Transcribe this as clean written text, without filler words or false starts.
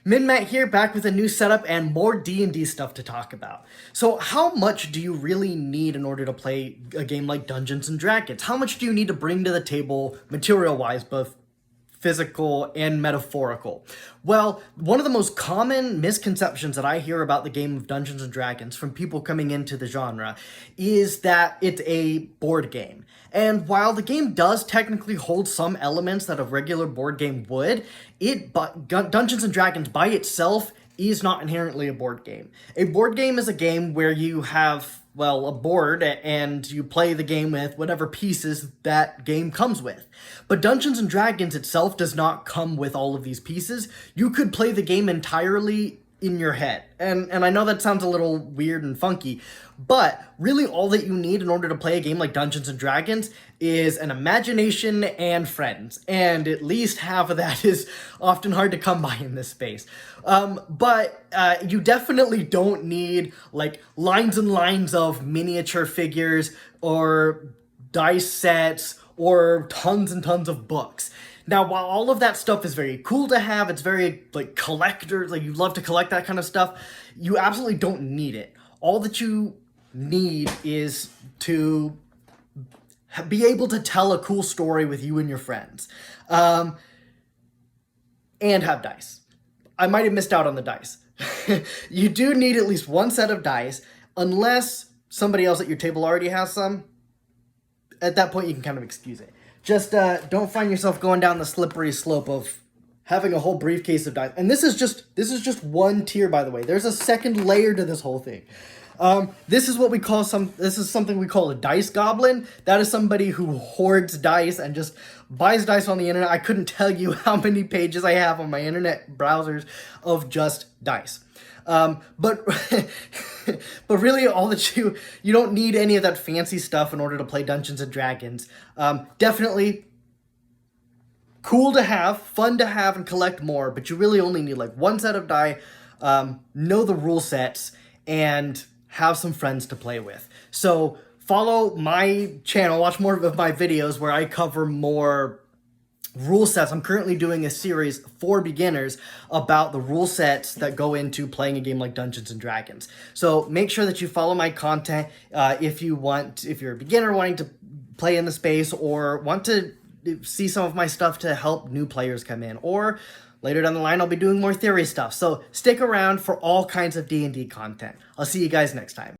Min-Matt here, back with a new setup and more D&D stuff to talk about. So how much do you really need in order to play a game like Dungeons & Dragons? How much do you need to bring to the table material-wise, both physical and metaphorical? Well, one of the most common misconceptions that I hear about the game of Dungeons & Dragons from people coming into the genre is that it's a board game. And while the game does technically hold some elements that a regular board game would, Dungeons & Dragons by itself is not inherently a board game. A board game is a game where you have, well, a board and you play the game with whatever pieces that game comes with. But Dungeons & Dragons itself does not come with all of these pieces. You could play the game entirely in your head. And I know that sounds a little weird and funky, but really all that you need in order to play a game like Dungeons & Dragons is an imagination and friends. And at least half of that is often hard to come by in this space. But you definitely don't need like lines and lines of miniature figures or dice sets or tons and tons of books. Now, while all of that stuff is very cool to have, it's very, like, collectors, like, you love to collect that kind of stuff, you absolutely don't need it. All that you need is to be able to tell a cool story with you and your friends. And have dice. I might have missed out on the dice. You do need at least one set of dice, unless somebody else at your table already has some. At that point, you can kind of excuse it. Just don't find yourself going down the slippery slope of having a whole briefcase of dice. And this is just one tier, by the way. There's a second layer to this whole thing. This is something we call a dice goblin. That is somebody who hoards dice and just buys dice on the internet. I couldn't tell you how many pages I have on my internet browsers of just dice. But really all that you don't need any of that fancy stuff in order to play Dungeons & Dragons. Definitely cool to have, fun to have, and collect more, but you really only need like one set of die, know the rule sets, and have some friends to play with. So follow my channel, watch more of my videos where I cover more rule sets. I'm currently doing a series for beginners about the rule sets that go into playing a game like Dungeons & Dragons. So make sure that you follow my content if you're a beginner wanting to play in the space or want to see some of my stuff to help new players come in, or later down the line I'll be doing more theory stuff. So stick around for all kinds of D&D content. I'll see you guys next time.